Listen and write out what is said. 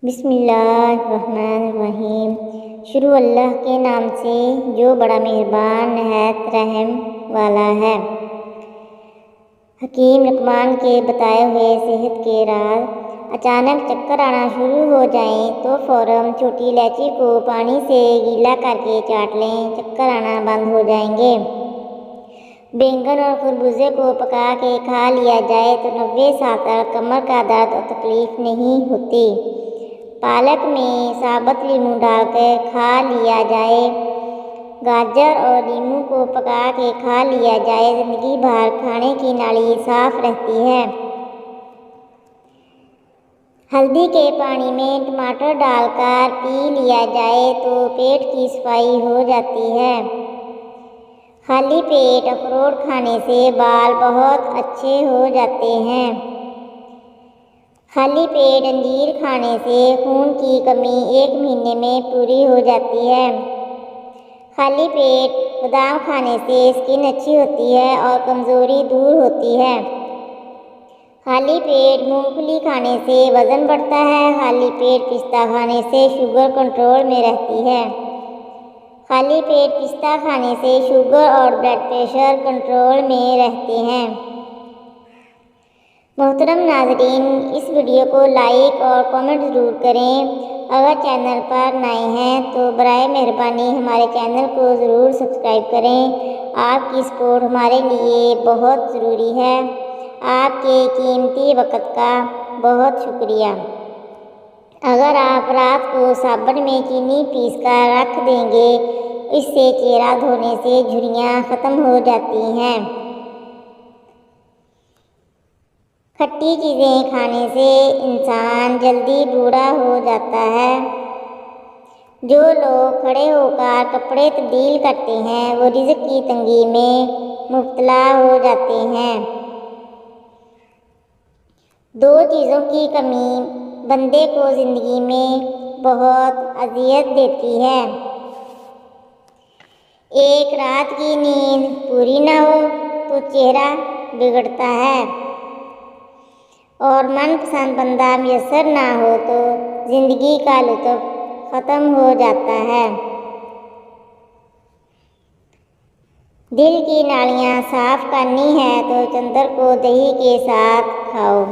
بسم اللہ الرحمن الرحیم۔ شروع اللہ کے نام سے جو بڑا مہربان نہایت رحم والا ہے۔ حکیم لقمان کے بتائے ہوئے صحت کے راز۔ اچانک چکر آنا شروع ہو جائیں تو فوراً چھوٹی الائچی کو پانی سے گیلا کر کے چاٹ لیں، چکر آنا بند ہو جائیں گے۔ بینگن اور خربوزے کو پکا کے کھا لیا جائے تو 90 سال تک کمر کا درد اور تکلیف نہیں ہوتی۔ پالک میں ثابت لیموں ڈال کر کھا لیا جائے، گاجر اور لیموں کو پکا کے کھا لیا جائے، زندگی بھر کھانے کی نالی صاف رہتی ہے۔ ہلدی کے پانی میں ٹماٹر ڈال کر پی لیا جائے تو پیٹ کی صفائی ہو جاتی ہے۔ خالی پیٹ اخروٹ کھانے سے بال بہت اچھے ہو جاتے ہیں۔ خالی پیٹ انجیر کھانے سے خون کی کمی 1 مہینے میں پوری ہو جاتی ہے۔ خالی پیٹ بادام کھانے سے سکن اچھی ہوتی ہے اور کمزوری دور ہوتی ہے۔ خالی پیٹ مونگ پھلی کھانے سے وزن بڑھتا ہے۔ خالی پیٹ پستہ کھانے سے شوگر کنٹرول میں رہتی ہے۔ خالی پیٹ پستہ کھانے سے شوگر اور بلڈ پریشر کنٹرول میں رہتے ہیں۔ محترم ناظرین، اس ویڈیو کو لائک اور کمنٹ ضرور کریں۔ اگر چینل پر نئے ہیں تو برائے مہربانی ہمارے چینل کو ضرور سبسکرائب کریں۔ آپ کی سپورٹ ہمارے لیے بہت ضروری ہے۔ آپ کے قیمتی وقت کا بہت شکریہ۔ اگر آپ رات کو صابن میں چینی پیس کر رکھ دیں گے، اس سے چہرہ دھونے سے جھریاں ختم ہو جاتی ہیں۔ کھٹی چیزیں کھانے سے انسان جلدی بوڑھا ہو جاتا ہے۔ جو لوگ کھڑے ہو کر کپڑے تبدیل کرتے ہیں وہ رزق کی تنگی میں مبتلا ہو جاتے ہیں۔ 2 چیزوں کی کمی بندے کو زندگی میں بہت اذیت دیتی ہے۔ ایک رات کی نیند پوری نہ ہو تو چہرہ بگڑتا ہے اور من پسند بندہ میسر نہ ہو تو زندگی کا لطف ختم ہو جاتا ہے۔ دل کی نالیاں صاف کرنی ہے تو چندر کو دہی کے ساتھ کھاؤ۔